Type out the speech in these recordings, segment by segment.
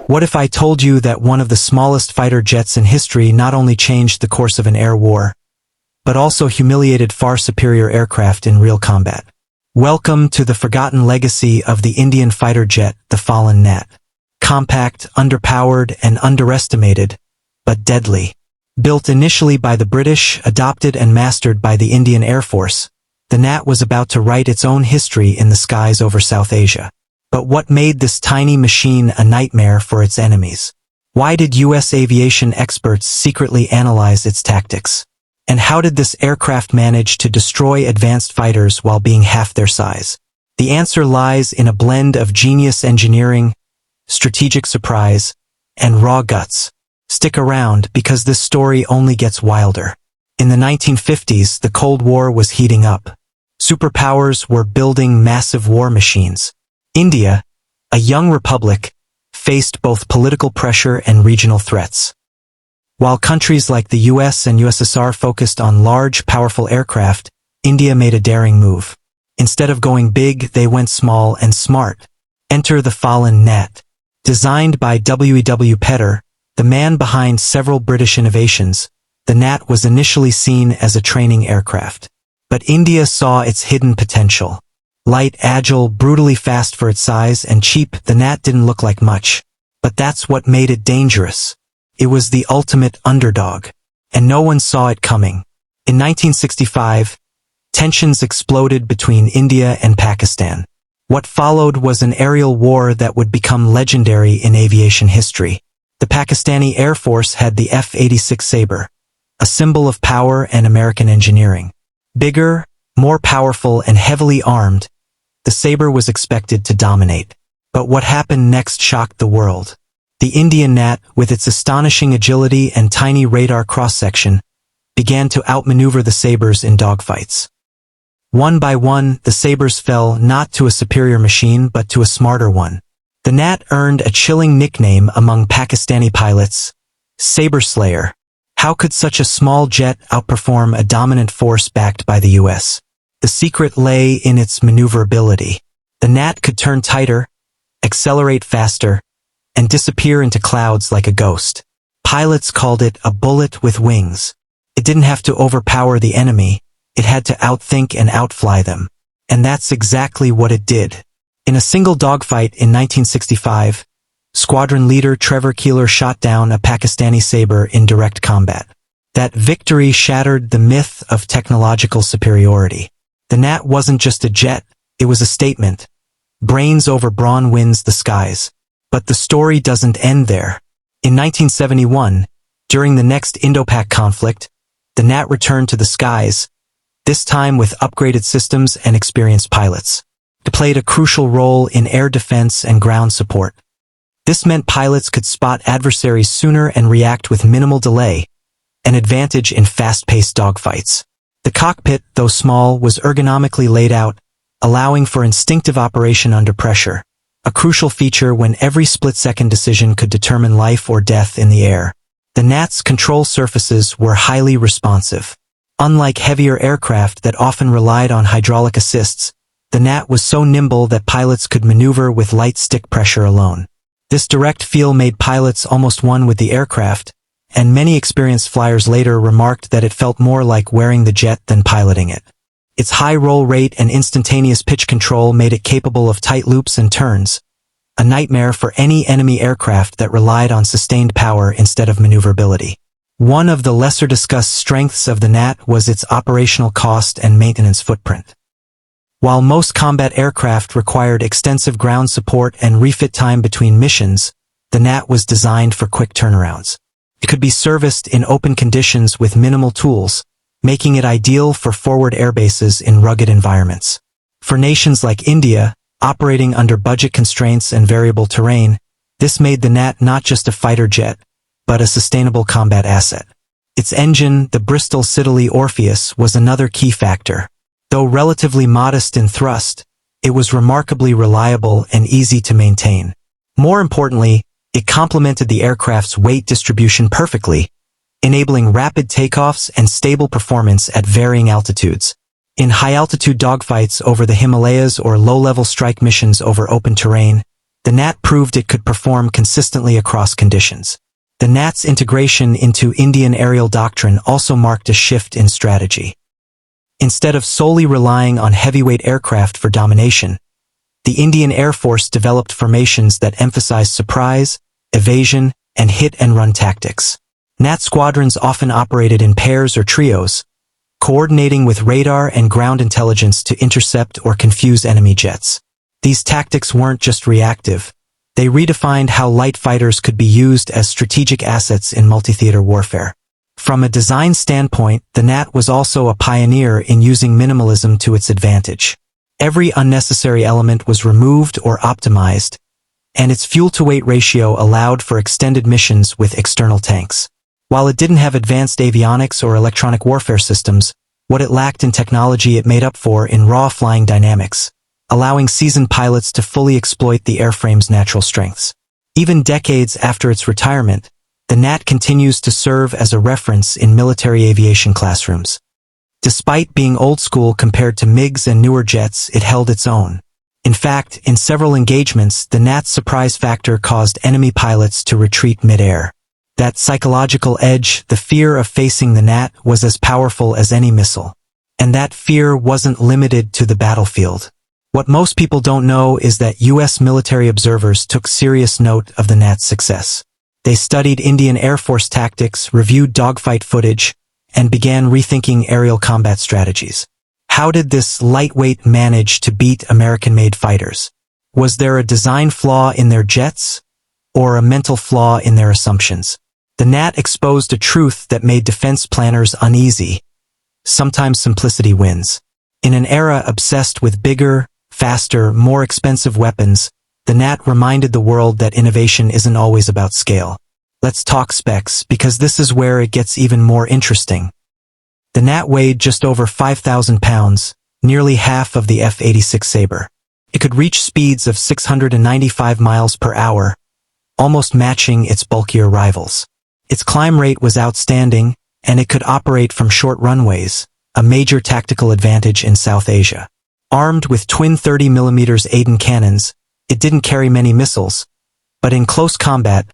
What if I told you that one of the smallest fighter jets in history not only changed the course of an air war, but also humiliated far superior aircraft in real combat? Welcome to the forgotten legacy of the Indian fighter jet, the Folland Gnat. Compact, underpowered, and underestimated, but deadly. Built initially by the British, adopted and mastered by the Indian Air Force, the Gnat was about to write its own history in the skies over South Asia. But what made this tiny machine a nightmare for its enemies? Why did U.S. aviation experts secretly analyze its tactics? And how did this aircraft manage to destroy advanced fighters while being half their size? The answer lies in a blend of genius engineering, strategic surprise, and raw guts. Stick around because this story only gets wilder. In the 1950s, the Cold War was heating up. Superpowers were building massive war machines. India, a young republic, faced both political pressure and regional threats. While countries like the US and USSR focused on large, powerful aircraft, India made a daring move. Instead of going big, they went small and smart. Enter the Folland Gnat. Designed by W.E.W. Petter, the man behind several British innovations, the Gnat was initially seen as a training aircraft. But India saw its hidden potential. Light, agile, brutally fast for its size, and cheap, the Gnat didn't look like much. But that's what made it dangerous. It was the ultimate underdog. And no one saw it coming. In 1965, tensions exploded between India and Pakistan. What followed was an aerial war that would become legendary in aviation history. The Pakistani Air Force had the F-86 Sabre, a symbol of power and American engineering. Bigger, more powerful, and heavily armed, the Sabre was expected to dominate. But what happened next shocked the world. The Indian Gnat, with its astonishing agility and tiny radar cross-section, began to outmaneuver the Sabres in dogfights. One by one, the Sabres fell not to a superior machine but to a smarter one. The Gnat earned a chilling nickname among Pakistani pilots, Sabre Slayer. How could such a small jet outperform a dominant force backed by the US? The secret lay in its maneuverability. The Gnat could turn tighter, accelerate faster, and disappear into clouds like a ghost. Pilots called it a bullet with wings. It didn't have to overpower the enemy, it had to outthink and outfly them. And that's exactly what it did. In a single dogfight in 1965, squadron leader Trevor Keeler shot down a Pakistani Sabre in direct combat. That victory shattered the myth of technological superiority. The Gnat wasn't just a jet, it was a statement. Brains over brawn wins the skies. But the story doesn't end there. In 1971, during the next Indo-Pak conflict, the Gnat returned to the skies, this time with upgraded systems and experienced pilots. It played a crucial role in air defense and ground support. This meant pilots could spot adversaries sooner and react with minimal delay, an advantage in fast-paced dogfights. The cockpit, though small, was ergonomically laid out, allowing for instinctive operation under pressure, a crucial feature when every split-second decision could determine life or death in the air. The Gnat's control surfaces were highly responsive. Unlike heavier aircraft that often relied on hydraulic assists, the Gnat was so nimble that pilots could maneuver with light stick pressure alone. This direct feel made pilots almost one with the aircraft, and many experienced flyers later remarked that it felt more like wearing the jet than piloting it. Its high roll rate and instantaneous pitch control made it capable of tight loops and turns, a nightmare for any enemy aircraft that relied on sustained power instead of maneuverability. One of the lesser-discussed strengths of the Gnat was its operational cost and maintenance footprint. While most combat aircraft required extensive ground support and refit time between missions, the Gnat was designed for quick turnarounds. It could be serviced in open conditions with minimal tools, making it ideal for forward airbases in rugged environments. For nations like India, operating under budget constraints and variable terrain, this made the Gnat not just a fighter jet, but a sustainable combat asset. Its engine, the Bristol Siddeley Orpheus, was another key factor. Though relatively modest in thrust, it was remarkably reliable and easy to maintain. More importantly, it complemented the aircraft's weight distribution perfectly, enabling rapid takeoffs and stable performance at varying altitudes. In high-altitude dogfights over the Himalayas or low-level strike missions over open terrain, the the Gnat proved it could perform consistently across conditions. The Gnat's integration into Indian aerial doctrine also marked a shift in strategy. Instead of solely relying on heavyweight aircraft for domination, the Indian Air Force developed formations that emphasized surprise, evasion, and hit-and-run tactics. Gnat squadrons often operated in pairs or trios, coordinating with radar and ground intelligence to intercept or confuse enemy jets. These tactics weren't just reactive. They redefined how light fighters could be used as strategic assets in multi-theater warfare. From a design standpoint, the Gnat was also a pioneer in using minimalism to its advantage. Every unnecessary element was removed or optimized, and its fuel-to-weight ratio allowed for extended missions with external tanks. While it didn't have advanced avionics or electronic warfare systems, what it lacked in technology it made up for in raw flying dynamics, allowing seasoned pilots to fully exploit the airframe's natural strengths. Even decades after its retirement, the Gnat continues to serve as a reference in military aviation classrooms. Despite being old school compared to MiGs and newer jets, it held its own. In fact, in several engagements, the Gnat's surprise factor caused enemy pilots to retreat mid-air. That psychological edge, the fear of facing the Gnat, was as powerful as any missile. And that fear wasn't limited to the battlefield. What most people don't know is that U.S. military observers took serious note of the Gnat's success. They studied Indian Air Force tactics, reviewed dogfight footage, and began rethinking aerial combat strategies. How did this lightweight manage to beat American-made fighters? Was there a design flaw in their jets, or a mental flaw in their assumptions? The Gnat exposed a truth that made defense planners uneasy. Sometimes simplicity wins. In an era obsessed with bigger, faster, more expensive weapons, the Gnat reminded the world that innovation isn't always about scale. Let's talk specs, because this is where it gets even more interesting. The Gnat weighed just over 5,000 pounds, nearly half of the F-86 Sabre. It could reach speeds of 695 miles per hour, almost matching its bulkier rivals. Its climb rate was outstanding, and it could operate from short runways, a major tactical advantage in South Asia. Armed with twin 30mm Aden cannons, it didn't carry many missiles, but in close combat,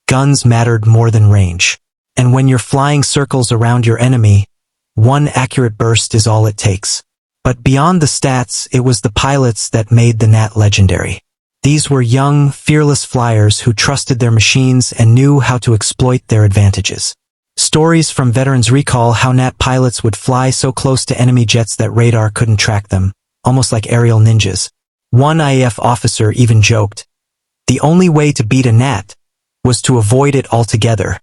guns mattered more than range. And when you're flying circles around your enemy, one accurate burst is all it takes. But beyond the stats, it was the pilots that made the Gnat legendary. These were young, fearless flyers who trusted their machines and knew how to exploit their advantages. Stories from veterans recall how Gnat pilots would fly so close to enemy jets that radar couldn't track them, almost like aerial ninjas. One IAF officer even joked, "The only way to beat a Gnat was to avoid it altogether."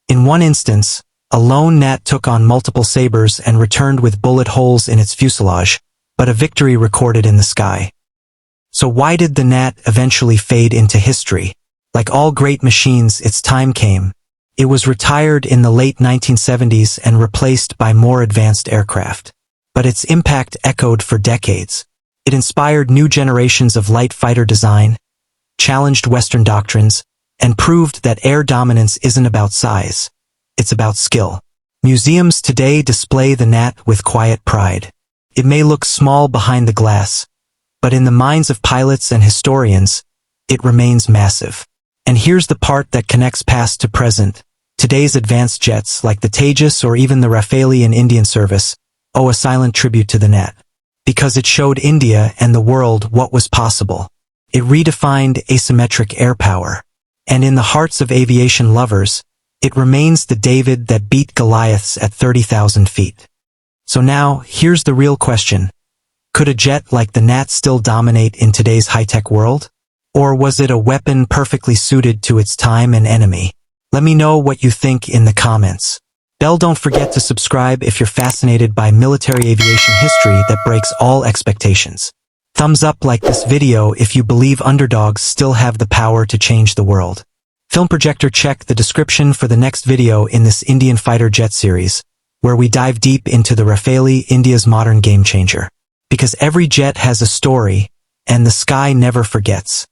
In one instance, a lone Gnat took on multiple Sabres and returned with bullet holes in its fuselage, but a victory recorded in the sky. So why did the Gnat eventually fade into history? Like all great machines, its time came. It was retired in the late 1970s and replaced by more advanced aircraft. But its impact echoed for decades. It inspired new generations of light fighter design, challenged Western doctrines, and proved that air dominance isn't about size. It's about skill. Museums today display the Gnat with quiet pride. It may look small behind the glass, but in the minds of pilots and historians, it remains massive. And here's the part that connects past to present. Today's advanced jets, like the Tejas or even the Rafale in Indian service, owe a silent tribute to the Gnat. Because it showed India and the world what was possible. It redefined asymmetric air power. And in the hearts of aviation lovers, it remains the David that beat Goliaths at 30,000 feet. So now, here's the real question. Could a jet like the Gnat still dominate in today's high-tech world? Or was it a weapon perfectly suited to its time and enemy? Let me know what you think in the comments. Don't forget to subscribe if you're fascinated by military aviation history that breaks all expectations. Thumbs up like this video if you believe underdogs still have the power to change the world. Film projector, check the description for the next video in this Indian fighter jet series, where we dive deep into the Rafale, India's modern game changer. Because every jet has a story, and the sky never forgets.